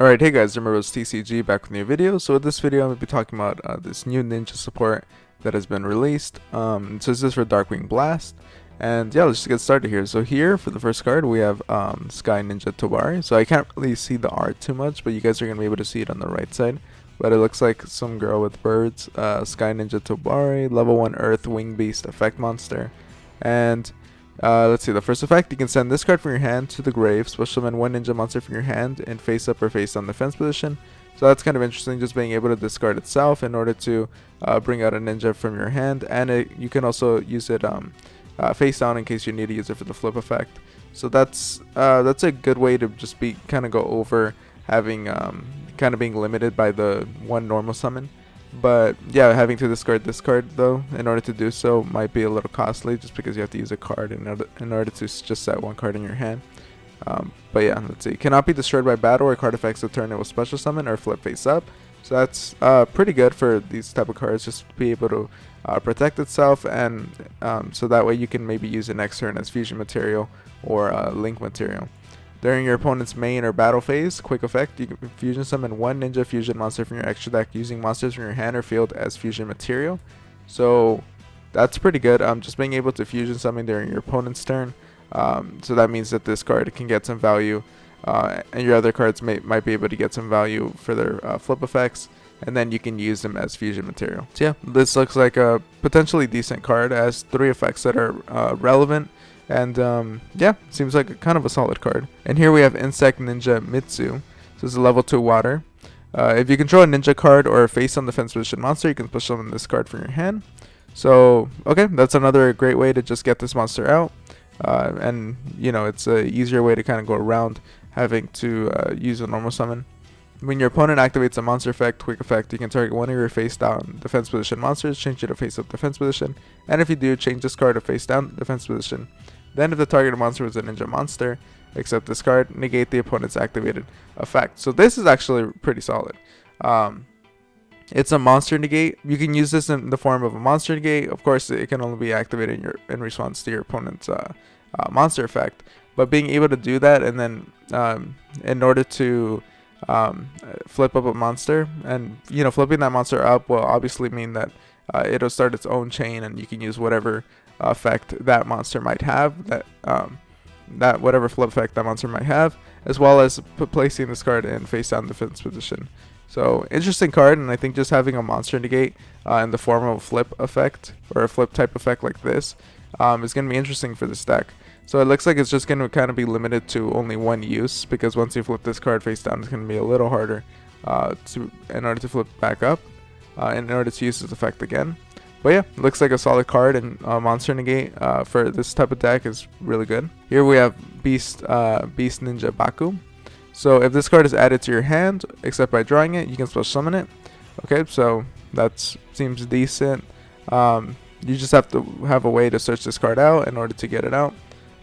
Alright, hey guys, remember it's TCG back with a new video. So with this video, I'm going to be talking about this new ninja support that has been released. So this is for Darkwing Blast. And yeah, let's just get started here. So here, for the first card, we have Sky Ninja Tabari. So I can't really see the art too much, but you guys are going to be able to see it on the right side. But it looks like some girl with birds. Sky Ninja Tabari, level 1 Earth Wing Beast effect monster. And let's see, the first effect, you can send this card from your hand to the grave, special summon one ninja monster from your hand in face up or face down defense position. So that's kind of interesting, just being able to discard itself in order to bring out a ninja from your hand. And you can also use it face down in case you need to use it for the flip effect. So that's a good way to just be kind of go over having kind of being limited by the one normal summon. But yeah, having to discard this card though in order to do so might be a little costly, just because you have to use a card in order to just set one card in your hand. But yeah, let's see. Cannot be destroyed by battle or card effects of turn. It will special summon or flip face up. So that's pretty good for these type of cards, just to be able to protect itself, and so that way you can maybe use it next turn as fusion material or link material. During your opponent's main or battle phase, quick effect, you can fusion summon one ninja fusion monster from your extra deck using monsters from your hand or field as fusion material. So that's pretty good. Just being able to fusion summon during your opponent's turn. So that means that this card can get some value, and your other cards might be able to get some value for their flip effects, and then you can use them as fusion material. So yeah, this looks like a potentially decent card. It has 3 effects that are relevant. And yeah, seems like kind of a solid card. And here we have Insect Ninja Mitsu. So this is a level 2 water. If you control a ninja card or a face on defense position monster, you can push summon this card from your hand. So okay, that's another great way to just get this monster out. And you know, it's a easier way to kind of go around having to use a normal summon. When your opponent activates a monster effect, quick effect, you can target one of your face down defense position monsters, change it to face up defense position, and if you do, change this card to face down defense position. Then if the targeted monster was a ninja monster, except this card, negate the opponent's activated effect. So this is actually pretty solid. It's a monster negate. You can use this in the form of a monster negate. Of course, it can only be activated in response to your opponent's monster effect. But being able to do that, and then in order to flip up a monster, and you know, flipping that monster up will obviously mean that it'll start its own chain, and you can use whatever effect that monster might have, that whatever flip effect that monster might have, as well as placing this card in face down defense position. So interesting card, and I think just having a monster negate in the form of a flip effect or a flip type effect like this is going to be interesting for this deck. So it looks like it's just going to kind of be limited to only one use, because once you flip this card face down, it's going to be a little harder in order to flip back up, in order to use this effect again. But yeah, looks like a solid card, and monster negate for this type of deck is really good. Here we have Beast Ninja Baku. So if this card is added to your hand, except by drawing it, you can special summon it. Okay, so that seems decent. You just have to have a way to search this card out in order to get it out.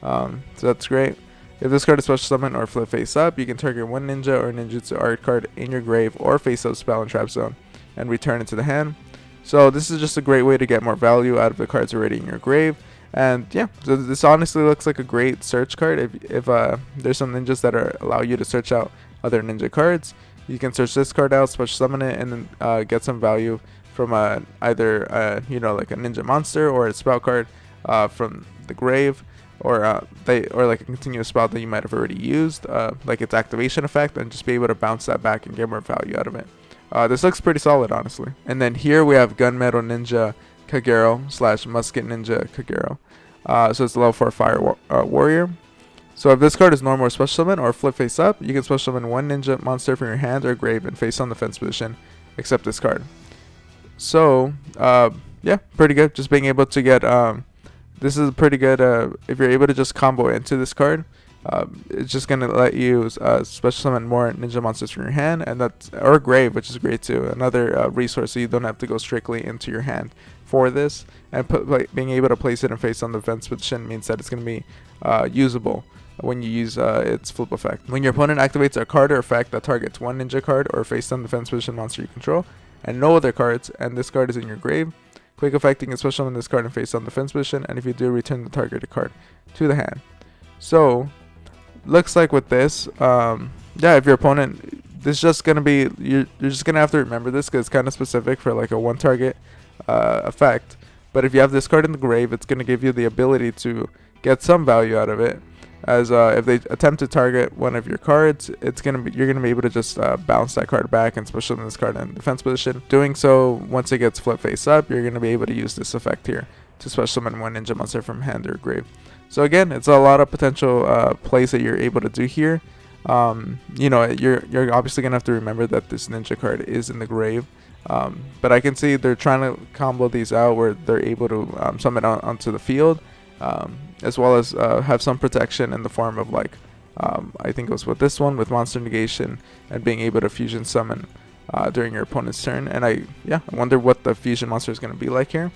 So that's great. If this card is special summon or flip face up, you can target one ninja or ninjutsu art card in your grave or face up spell and trap zone and return it to the hand. So this is just a great way to get more value out of the cards already in your grave. And yeah, so this honestly looks like a great search card. If there's some ninjas that allow you to search out other ninja cards, you can search this card out, special summon it, and then get some value from either you know, like a ninja monster or a spell card from the grave, or like a continuous spell that you might have already used, like its activation effect, and just be able to bounce that back and get more value out of it. This looks pretty solid, honestly. And then here we have Gunmetal Ninja Kagero / Musket Ninja Kagero. So it's a level 4 fire warrior. So if this card is normal or special summon or flip face up, you can special summon one ninja monster from your hand or grave and face on defense position, except this card. So yeah, pretty good. Just being able to get this is pretty good. If you're able to just combo into this card, it's just gonna let you special summon more ninja monsters from your hand, and or grave, which is great too. Another resource, so you don't have to go strictly into your hand for this. And being able to place it in face on the defense position means that it's gonna be usable when you use its flip effect. When your opponent activates a card or effect that targets one ninja card or face on defense position monster you control, and no other cards, and this card is in your grave, quick effect, you can special summon this card in face on defense position, and if you do, return the targeted card to the hand. So looks like with this, yeah, if your opponent this is just gonna be, you're just gonna have to remember this because it's kind of specific for like a one target effect. But if you have this card in the grave, it's gonna give you the ability to get some value out of it. As if they attempt to target one of your cards, you're gonna be able to just bounce that card back and special this card in defense position. Doing so, once it gets flipped face up, you're gonna be able to use this effect here to special summon one ninja monster from hand or grave. So again, it's a lot of potential plays that you're able to do here. You know, you're obviously gonna have to remember that this ninja card is in the grave. But I can see they're trying to combo these out where they're able to summon onto the field. As well as have some protection in the form of like I think it was with this one with monster negation and being able to fusion summon during your opponent's turn. And I wonder what the fusion monster is going to be like here.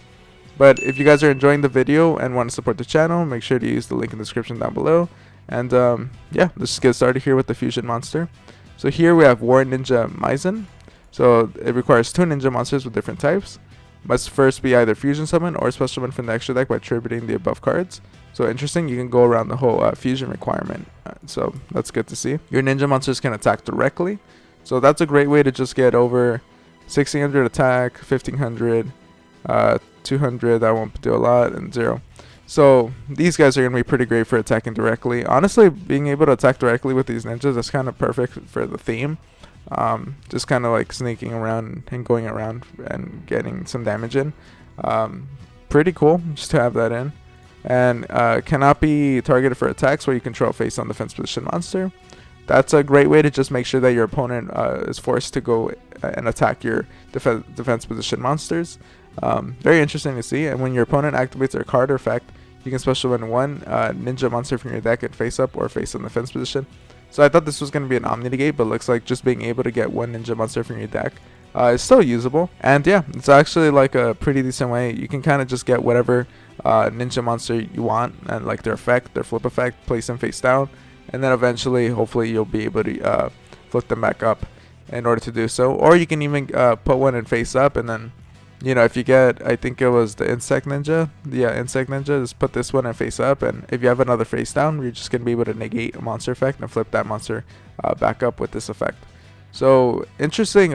But if you guys are enjoying the video and want to support the channel, make sure to use the link in the description down below. And let's just get started here with the fusion monster. So here we have War Ninja Mizin. So it requires 2 ninja monsters with different types. Must first be either fusion summon or special summon from the extra deck by attributing the above cards. So interesting, you can go around the whole fusion requirement. So that's good to see. Your ninja monsters can attack directly. So that's a great way to just get over 1600 attack, 1500, 200, that won't do a lot, and 0. So these guys are going to be pretty great for attacking directly. Honestly, being able to attack directly with these ninjas is kind of perfect for the theme. Just kind of like sneaking around and going around and getting some damage in. Pretty cool just to have that in. And cannot be targeted for attacks where you control face on defense position monster. That's a great way to just make sure that your opponent is forced to go and attack your defense position monsters. Very interesting to see. And when your opponent activates their card or effect, you can special win one ninja monster from your deck and face up or face on defense position. So I thought this was going to be an Omni Negate, but looks like just being able to get one ninja monster from your deck is still usable. And yeah, it's actually like a pretty decent way. You can kind of just get whatever ninja monster you want and like their effect, their flip effect, place them face down, and then eventually, hopefully, you'll be able to flip them back up in order to do so. Or you can even put one in face up, and then, you know, if you get, I think it was the Insect Ninja, Insect Ninja, just put this one in face up, and if you have another face down, you're just going to be able to negate a monster effect and flip that monster back up with this effect. So, interesting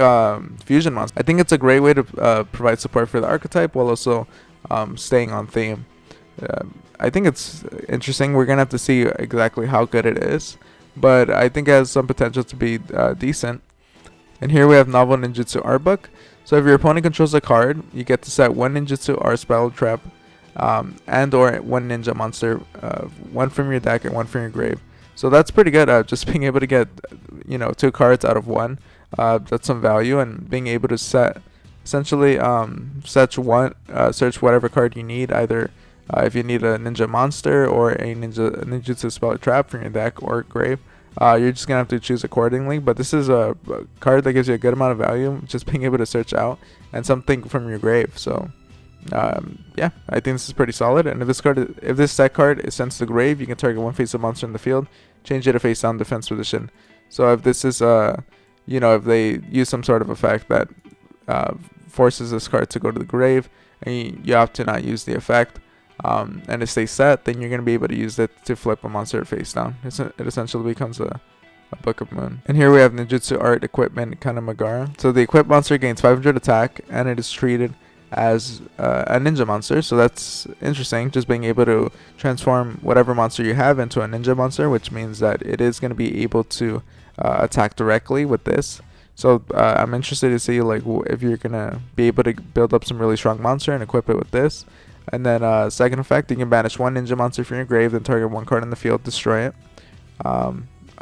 fusion monster. I think it's a great way to provide support for the archetype while also staying on theme. I think it's interesting. We're going to have to see exactly how good it is, but I think it has some potential to be decent. And here we have Novel Ninjutsu Art Book. So if your opponent controls a card, you get to set one ninjutsu or spell trap and or one ninja monster, one from your deck and one from your grave. So that's pretty good. Just being able to get, you know, 2 cards out of 1. That's some value, and being able to set essentially search whatever card you need, either if you need a ninja monster or a ninjutsu spell trap from your deck or grave. You're just gonna have to choose accordingly, but this is a card that gives you a good amount of value, just being able to search out and something from your grave. So yeah, I think this is pretty solid. And if this set card is sent to the grave, you can target one face up monster in the field, change it to face down defense position. So if this is you know, if they use some sort of effect that forces this card to go to the grave, and you have to not use the effect, and it stays set, then you're going to be able to use it to flip a monster face down. It essentially becomes a Book of Moon. And here we have Ninjutsu Art Equipment Kanamagara. So the equipped monster gains 500 attack, and it is treated as a ninja monster. So that's interesting, just being able to transform whatever monster you have into a ninja monster, which means that it is going to be able to attack directly with this. So I'm interested to see like if you're going to be able to build up some really strong monster and equip it with this. And then second effect, you can banish one ninja monster from your grave, then target one card in the field, destroy it.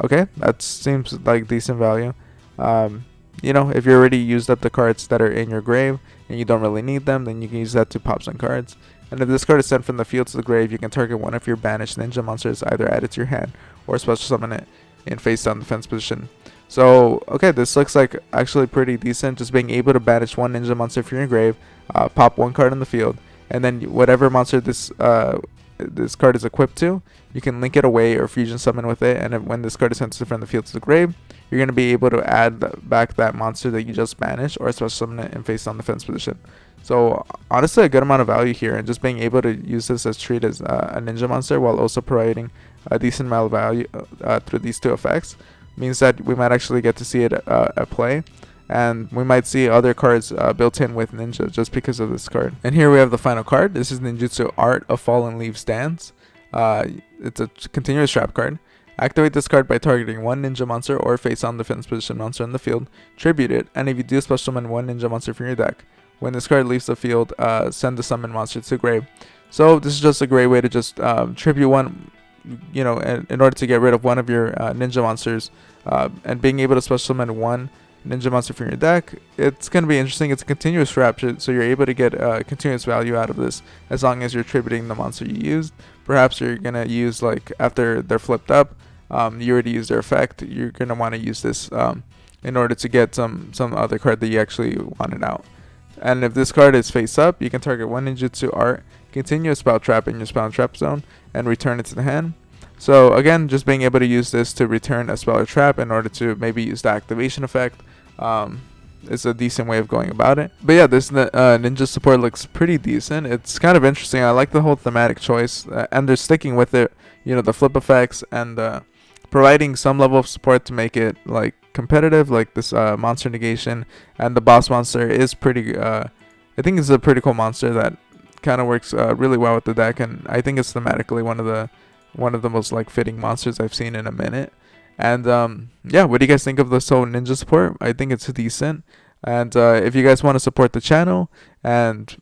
Okay, that seems like decent value. You know, if you already used up the cards that are in your grave and you don't really need them, then you can use that to pop some cards. And if this card is sent from the field to the grave, you can target one of your banished ninja monsters, either add it to your hand or special summon it in face down defense position. So, okay, this looks like actually pretty decent, just being able to banish one ninja monster from your grave, pop one card in the field, and then whatever monster this card is equipped to, you can link it away or fusion summon with it, and when this card is sent from the field to the grave, you're going to be able to add back that monster that you just banished or special summon it in face down defense position. So honestly, a good amount of value here, and just being able to use this as treat as a ninja monster while also providing a decent amount of value through these two effects. means that we might actually get to see it at play. And we might see other cards built in with Ninja just because of this card. And here we have the final card. This is Ninjutsu Art of Fallen Leaves Dance. It's a continuous trap card. Activate this card by targeting one ninja monster or face-on defense position monster in the field, tribute it, and if you do special summon one ninja monster from your deck. When this card leaves the field, send the summon monster to grave. So this is just a great way to just tribute one, you know, in order to get rid of one of your ninja monsters, and being able to special summon one ninja monster from your deck. It's going to be interesting. It's a continuous trap, so you're able to get continuous value out of this as long as you're tributing the monster you used. Perhaps you're going to use, like, after they're flipped up, you already used their effect, you're going to want to use this in order to get some other card that you actually wanted out. And if this card is face up, you can target one ninjutsu art, continue a spell trap in your spell and trap zone, and return it to the hand. So again, just being able to use this to return a spell or trap in order to maybe use the activation effect is a decent way of going about it. But yeah, this ninja support looks pretty decent. It's kind of interesting. I like the whole thematic choice, and they're sticking with it. You know, the flip effects and providing some level of support to make it like competitive, like this monster negation, and the boss monster is pretty. I think it's a pretty cool monster that kind of works really well with the deck, and I think it's thematically one of the most like fitting monsters I've seen in a minute. And yeah, what do you guys think of this whole ninja support? I think it's decent. And if you guys want to support the channel and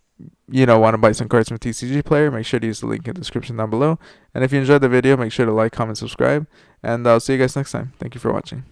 you know want to buy some cards from TCG Player, make sure to use the link in the description down below. And if you enjoyed the video, make sure to like, comment, subscribe, and I'll see you guys next time. Thank you for watching.